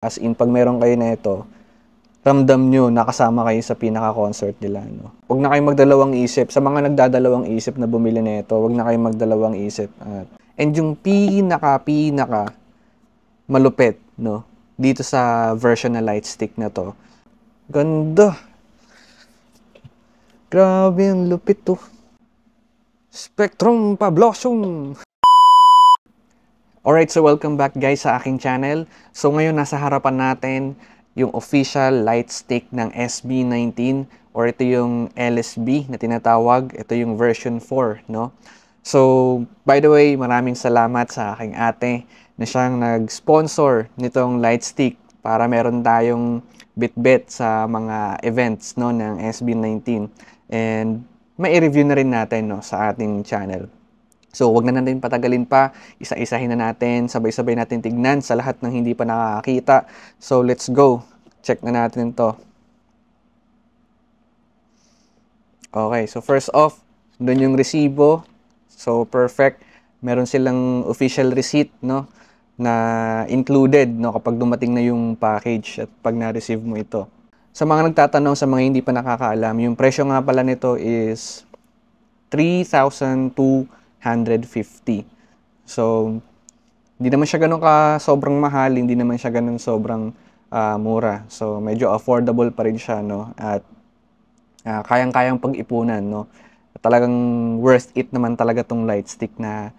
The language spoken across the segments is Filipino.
As in, pag meron kayo na ito, ramdam nyo nakasama kayo sa pinaka-concert nila, no? Huwag na kayong magdalawang isip. Sa mga nagdadalawang isip na bumili na ito, huwag na kayong magdalawang isip. And yung pinaka malupit, no? Dito sa version na light stick na to. Ganda! Grabe, ang lupit to. Spectrum Pablosion! Alright, so welcome back guys sa aking channel. So ngayon nasa harapan natin yung official light stick ng SB19 or ito yung LSB na tinatawag. Ito yung version 4, no? So, by the way, maraming salamat sa aking ate na siyang nag-sponsor nitong light stick para meron tayong bit-bit sa mga events, no, ng SB19. And may review na rin natin, no, sa ating channel. So, wag na natin patagalin pa. Isa-isahin na natin. Sabay-sabay natin tignan sa lahat ng hindi pa nakakakita. So, let's go. Check na natin to. Okay, so first off, doon yung resibo. So, perfect. Meron silang official receipt, no, na included, no, kapag dumating na yung package at pag na-receive mo ito. Sa mga nagtatanong, sa mga hindi pa nakakaalam, yung presyo nga pala nito is 3,250. So, hindi naman siya ganun ka sobrang mahal, hindi naman siya ganun sobrang mura. So, medyo affordable pa rin siya, no? At kayang-kayang pag-ipunan, no? Talagang worth it naman talaga tong light stick na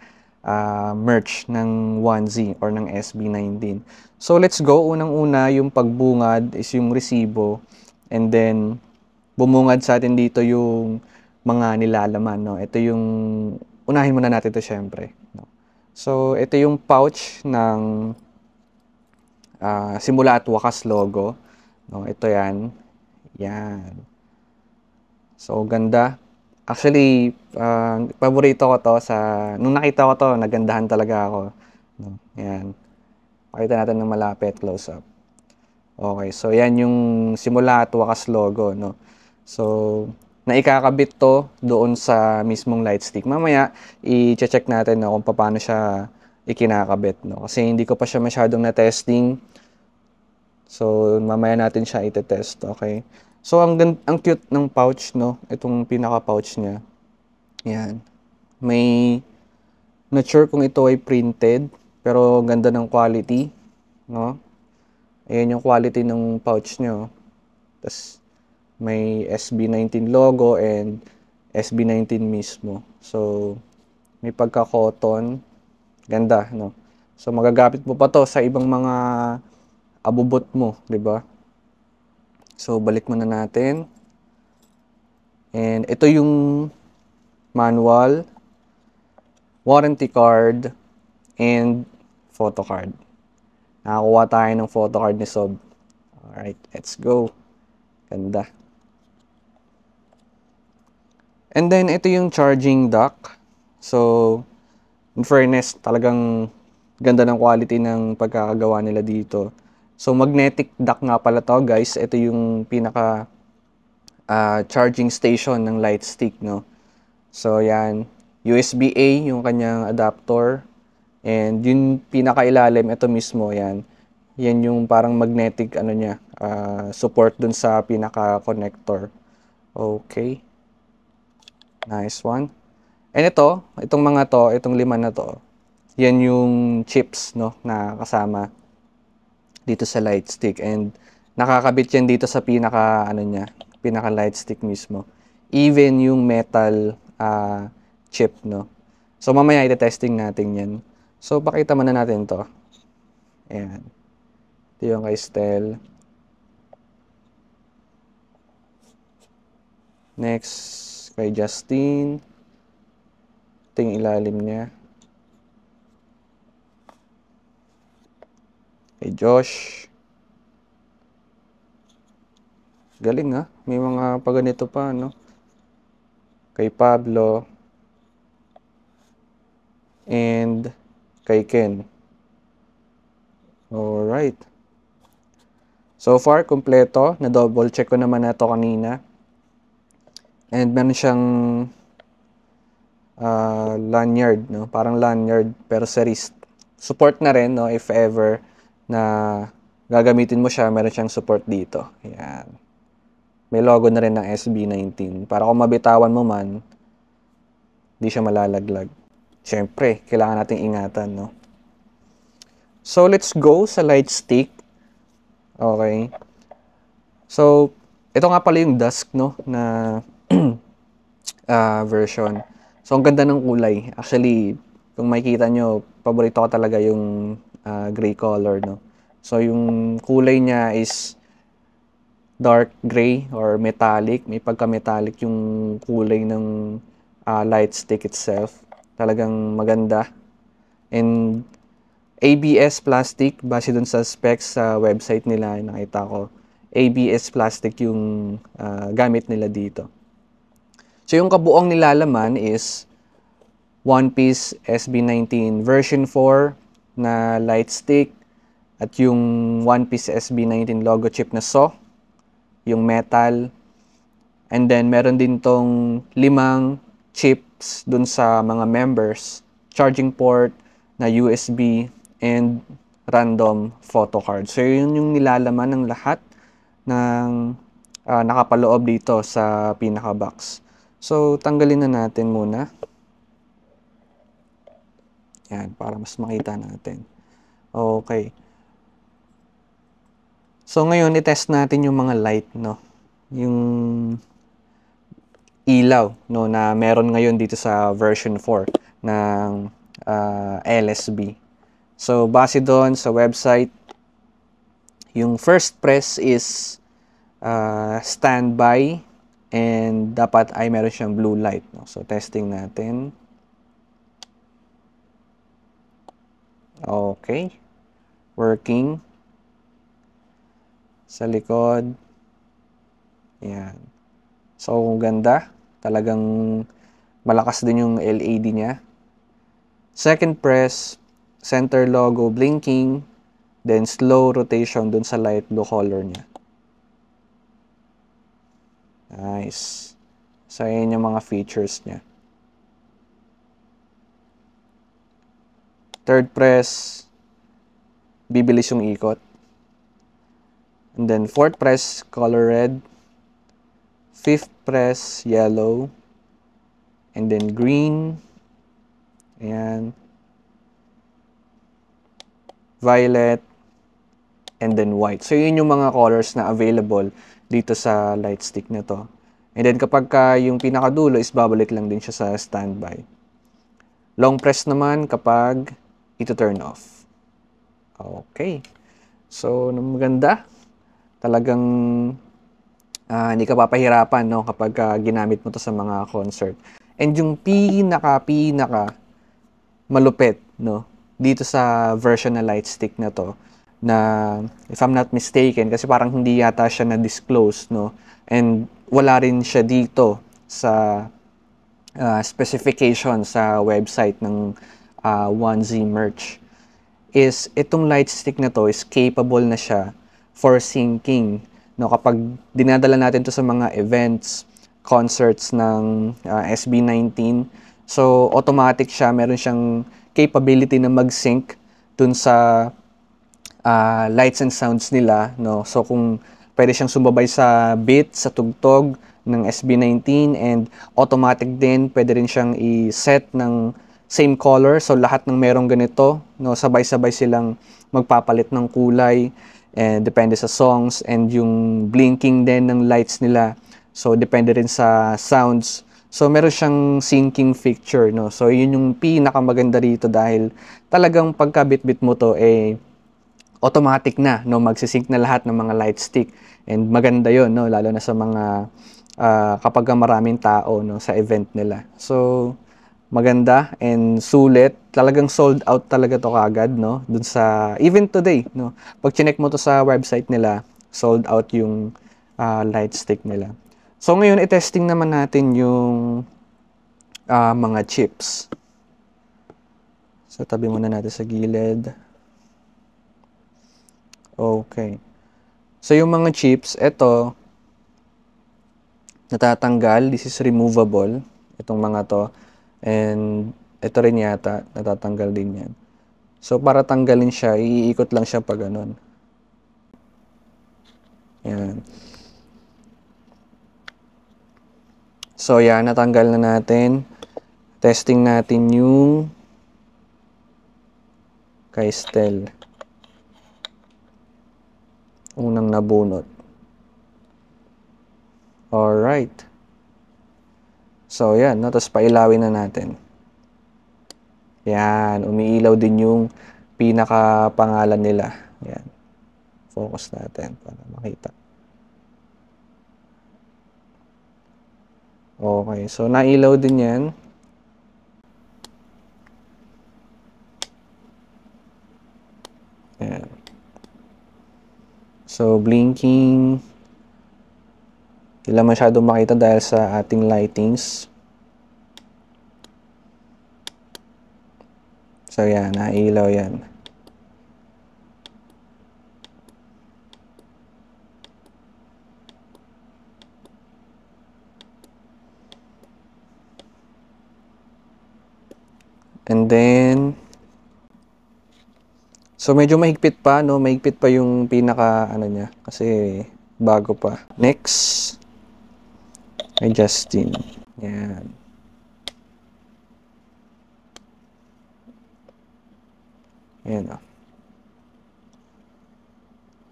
merch ng 1Z or ng SB19. So, let's go. Unang-una, yung pagbungad is yung resibo. And then, bumungad sa atin dito yung mga nilalaman, no? Ito yung, unahin muna natin ito syempre, no? So, ito yung pouch ng simula at wakas logo, no? Ito yan. Yan. So, ganda. Actually, paborito ko to nung nakita ko to, nagandahan talaga ako, no? Yan. Pakita natin ng malapit, close up. Okay, so yan yung simula at wakas logo, no? So, naikakabit to doon sa mismong light stick. Mamaya, i-check natin na kung paano siya ikinakabit, no? Kasi hindi ko pa siya masyadong na-testing. So, mamaya natin siya ite-test, okay? So, ang cute ng pouch, no? Itong pinaka-pouch niya. Yan. May, not sure kung ito ay printed, pero ganda ng quality, no? Ayan yung quality ng pouch niya. Tapos, may SB19 logo and SB19 mismo. So, may pagka-cotton. Ganda, no? So, magagamit mo pa to sa ibang mga abubot mo, di ba? So, balik muna natin. And ito yung manual, warranty card, and photo card. Nakakuha tayo ng photo card ni Sob. Alright, let's go. Ganda. And then, ito yung charging dock. So, in fairness, talagang ganda ng quality ng pagkakagawa nila dito. So, magnetic dock nga pala to, guys. Ito yung pinaka charging station ng light stick, no? So, yan. USB-A, yung kanyang adapter. And yung pinakailalim, ito mismo, yan. Yan yung parang magnetic, ano niya, support dun sa pinaka-connector. Okay. Nice one. And itong mga to, itong 5 na to, yan yung chips, no, na kasama dito sa light stick. And nakakabit yan dito sa pinaka, ano niya, pinaka light stick mismo. Even yung metal chip, no. So, mamaya ite-testing natin yan. So, pakita muna natin to. Ayan. Ito yung kay Stel. Next, kay Justin. Ito yung ilalim niya. Kay Josh. Galing ha. May mga paganito pa, no? Kay Pablo. And kay Ken. Alright. So far, kompleto. Na-double check ko naman na ito kanina. And meron siyang lanyard, no? Parang lanyard pero sa wrist. Support na rin, no, if ever na gagamitin mo siya, meron siyang support dito. Ayan. May logo na rin ng SB19. Para kung mabitawan mo man, di siya malalaglag. Siyempre, kailangan nating ingatan, no? So, let's go sa light stick. Okay. So, ito nga pala yung dusk, no, na version. So, ang ganda ng kulay. Actually, kung makikita nyo, paborito ko talaga yung gray color, no. So, yung kulay niya is dark gray or metallic. May pagka-metallic yung kulay ng light stick itself. Talagang maganda. And ABS plastic, base dun sa specs sa website nila, nakita ko. ABS plastic yung gamit nila dito. So, yung kabuong nilalaman is One Piece SB19 version 4 na light stick at yung One Piece SB19 logo chip na saw, yung metal, and then meron din tong 5 chips dun sa mga members, charging port na USB, and random photo card. So, yun yung nilalaman ng lahat ng nakapaloob dito sa pinaka-box. So, tanggalin na natin muna. Yan, para mas makita natin. Okay. So, ngayon, i-test natin yung mga light, no? Yung ilaw, no, na meron ngayon dito sa version 4 ng LSB. So, base doon sa website, yung first press is standby and dapat ay meron siyang blue light, no? So, testing natin. Okay. Working. Sa likod. Yan. So, ganda. Talagang malakas din yung LED niya. Second press, center logo blinking, then slow rotation dun sa light blue color niya. Nice. So, yun yung mga features niya. Third press, bibilis yung ikot. And then, fourth press, color red. Fifth press, yellow. And then, green. Ayan. Violet. And then, white. So, yun yung mga colors na available dito sa light stick na to. And then, kapag yung pinakadulo is babalik lang din siya sa standby. Long press naman kapag ito turn off. Okay. So, maganda. Talagang hindi ka papahirapan, no, kapag ginamit mo to sa mga concert. And yung pinaka malupit, no, dito sa version na light stick na to, na if I'm not mistaken, kasi parang hindi yata siya na-disclose, no, and wala rin siya dito sa specification sa website ng 1Z merch, is itong light stick na to is capable na siya for syncing, no, kapag dinadala natin to sa mga events, concerts ng SB19. So, automatic siya, meron siyang capability na mag-sync dun sa lights and sounds nila, no. So, kung pwede siyang sumabay sa beat, sa tugtog ng SB19, and automatic din, pwede rin siyang i-set ng same color. So, lahat ng merong ganito, no, sabay-sabay silang magpapalit ng kulay, and depende sa songs, and yung blinking din ng lights nila. So, depende rin sa sounds. So, meron siyang syncing feature, no. So, yun yung pinakamaganda rito dahil talagang pagka-bit-bit mo to, automatic na, no, magsisync na lahat ng mga light stick. And maganda yun, no, lalo na sa mga kapag maraming tao, no, sa event nila. So, maganda and sulit. Talagang sold out talaga to kagad, no, dun sa, even today, no, pag chinek mo to sa website nila, sold out yung light stick nila. So, ngayon, i-testing naman natin yung mga chips. So, tabi muna natin sa gilid. Okay. So, yung mga chips, ito, natatanggal. This is removable. Itong mga to. And, ito rin yata, natatanggal din yan. So, para tanggalin siya, iikot lang siya pa ganun. Yan. So, yan. Natanggal na natin. Testing natin yung kay Stel. Unang nabunot. Alright. So, yan. No? Tapos, pailawin na natin. Yan. Umiilaw din yung pinaka-pangalan nila. Yan. Focus natin para makita. Okay. So, nailaw din yan. Yan. So, blinking. Hindi lang masyadong makita dahil sa ating lightings. So, yan. Nailaw yan. And then, so medyo mahigpit pa, no? Mahigpit pa yung pinaka, ano niya. Kasi, bago pa. Next, kay Justin. Yan. Yan, oh.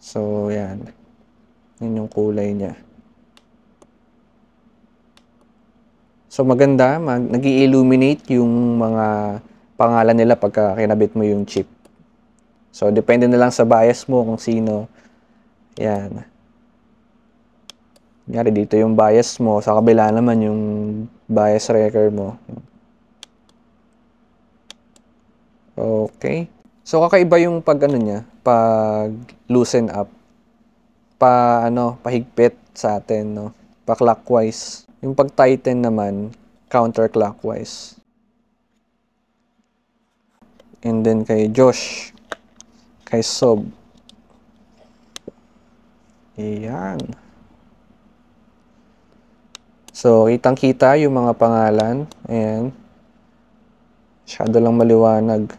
So, yan. Yan yung kulay niya. So, maganda. Nag-i-illuminate yung mga pangalan nila pagka kinabit mo yung chip. So, depende na lang sa bias mo kung sino. Yan. Ngari dito yung bias mo. Sa kabila naman yung bias wrecker mo. Okay. So, kakaiba yung pag ano niya, pag loosen up. Pahigpit sa atin, no? Pa clockwise. Yung pag tighten naman, counterclockwise. And then kay Josh. Kay Sob. Ayan. So, kitang-kita yung mga pangalan. Ayan. Masyado lang maliwanag.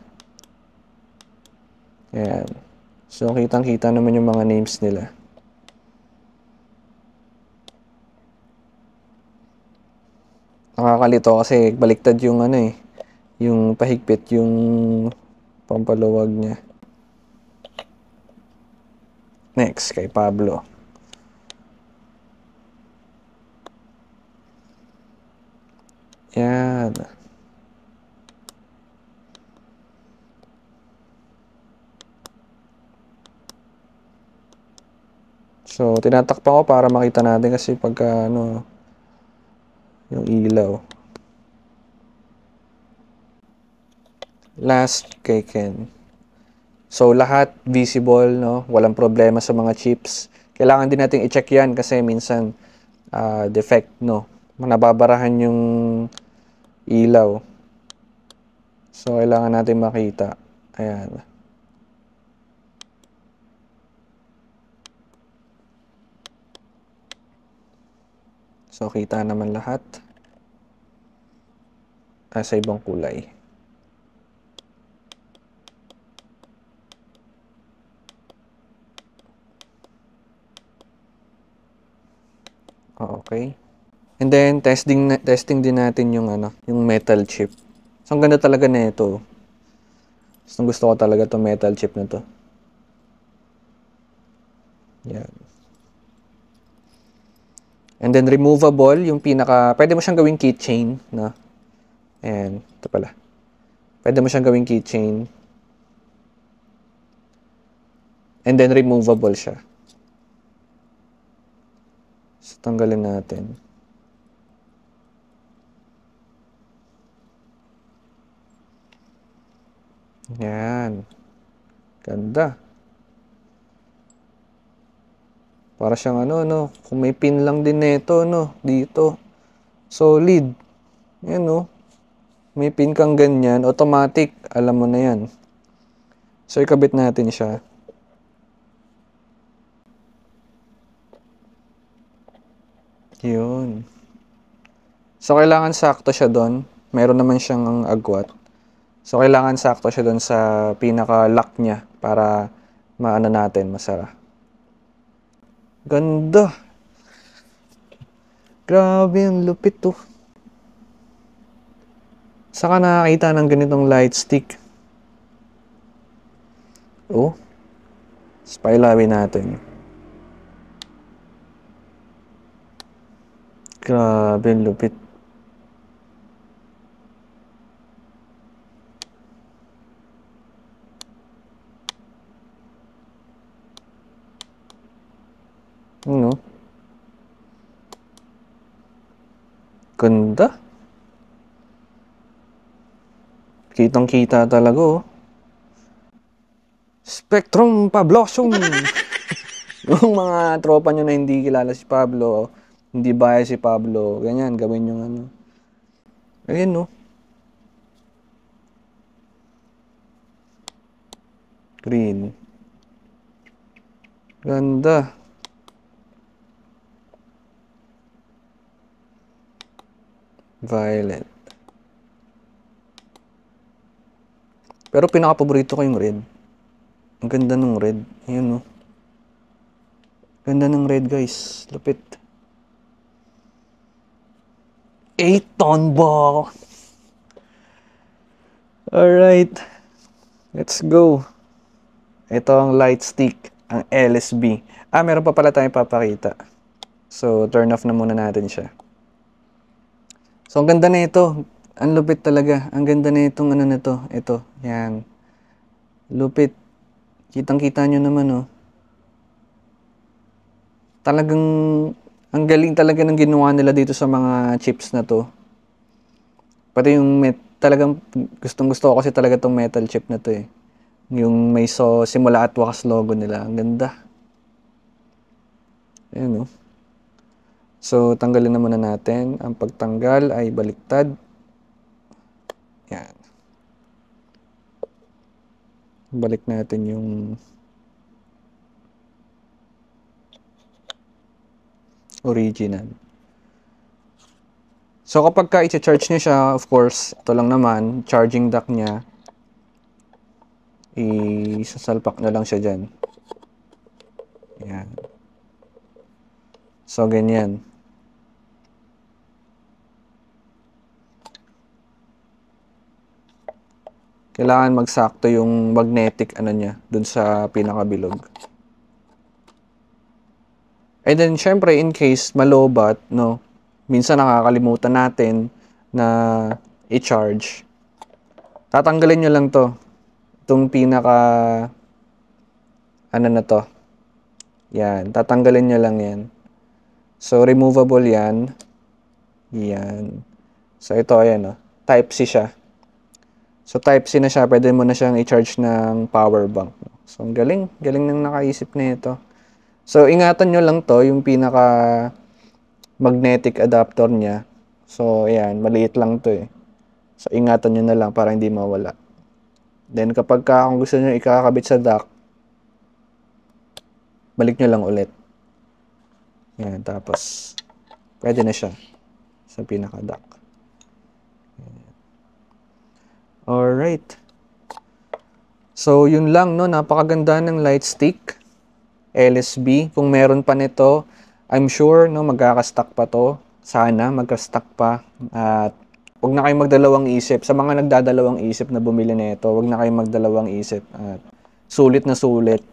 Ayan. So, kitang-kita naman yung mga names nila. Nakakalito kasi baliktad yung yung pahigpit yung pampaluwag niya. Next, kay Pablo. Yan. So, tinatakpan ko para makita natin kasi pagka yung ilaw. Last, kay Ken. So, lahat visible, no? Walang problema sa mga chips. Kailangan din natin i-check yan kasi minsan defect, no? Nababarahan yung ilaw. So, kailangan natin makita. Ayan. So, kita naman lahat. Sa ibang kulay. Okay. And then, testing din natin yung yung metal chip. So, ang ganda talaga nito. Gusto ko talaga to metal chip na to. Yan. And then, removable, yung pwede mo siyang gawing keychain, no? Ayan, ito pala. Pwede mo siyang gawing keychain. And then, removable siya. So, tanggalin natin. Yan. Ganda. Para siyang kung may pin lang din nito, dito. Solid. Yan, may pin kang ganyan, automatic, alam mo na yan. So, ikabit natin siya. Yun. So, kailangan sakto siya doon. Meron naman siyang agwat. So, kailangan sakto siya doon sa pinaka-lock niya para maano natin, masara. Ganda. Grabe, ang lupit to. Saka nakakita ng ganitong light stick. Oh. Spylawin natin. Grabe, ang lupit. Ano? Ganda. Kitang-kita talaga, oh. Spectrum Pablosum! Yung mga tropa nyo na hindi kilala si Pablo, hindi bias si Pablo, ganyan, gawin yung ano. Ayan, no? Green. Ganda. Violet. Pero pinaka-paborito ko yung red. Ang ganda ng red. Ayan, no? Ganda ng red, guys. Lupit. 8-ton ball. Alright. Let's go. Ito ang light stick. Ang LSB. Meron pa pala tayong papakita. So, turn off na muna natin siya. So, ang ganda na ito. Ang lupit talaga. Ang ganda na itong ano na to. Ito. Yan. Lupit. Kitang-kita nyo naman, oh. Talagang, ang galing talaga ng ginawa nila dito sa mga chips na to. Pati yung talagang gustong-gusto ko kasi talaga tong metal chip na to, eh. Yung may simula at wakas logo nila. Ang ganda. Ayan, oh. So, tanggalin na muna natin. Ang pagtanggal ay baliktad. Yan. Balik natin yung original. So, kapag ka i-charge niya siya, of course, ito lang naman, charging dock niya, isasalpak na lang siya dyan. Yan. So, ganyan. Kailangan magsakto yung magnetic ano niya dun sa pinakabilog. And then, syempre, in case malobat, no, minsan nakakalimutan natin na i-charge. Tatanggalin nyo lang to. Itong pinaka, ano na to. Yan, tatanggalin nyo lang yan. So, removable yan. Yan. So, ito, ayan, oh. Type-C siya. So, Type-C na siya. Pwede mo na siyang i-charge ng power bank. So, ang galing. Galing nang nakaisip na ito. So, ingatan nyo lang to, yung pinaka magnetic adapter niya. So, ayan. Maliit lang to, eh. So, ingatan nyo na lang para hindi mawala. Then, kapag kung gusto nyo ikakabit sa dock, balik nyo lang ulit. Yan. Tapos, pwede na siya sa pinaka-dock. Alright. So, yun lang, no? Napakaganda ng light stick. LSB. Kung meron pa nito, I'm sure, no, magkakastock pa to. Sana, magka-stock pa. At, huwag na kayong magdalawang isip. Sa mga nagdadalawang isip na bumili nito, huwag na kayong magdalawang isip. At, sulit na sulit.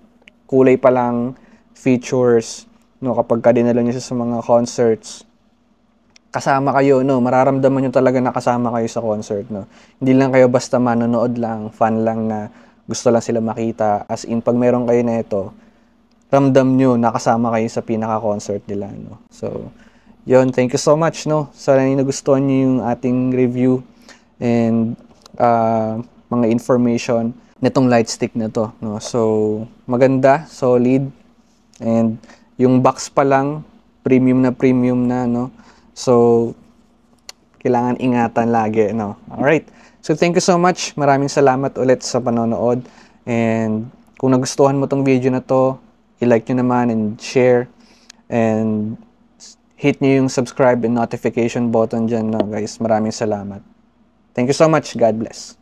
Kulay pa lang, features, no, kapag ka dinala nyo sa mga concerts, kasama kayo, no? Mararamdaman nyo talaga na kasama kayo sa concert, no? Hindi lang kayo basta manonood lang, fan lang na gusto lang sila makita. As in, pag meron kayo na ito, ramdam nyo na kasama kayo sa pinaka-concert nila, no? So, yun, thank you so much, no? Sana nagustuhan nyo yung ating review and mga information nitong light stick na to, no? So, maganda, solid, and yung box pa lang, premium na, no? So, kailangan ingatan lagi, no? Alright. So, thank you so much. Maraming salamat ulit sa panonood. And, kung nagustuhan mo tong video na to, i-like nyo naman and share. And, hit nyo yung subscribe and notification button dyan, no, guys. Maraming salamat. Thank you so much. God bless.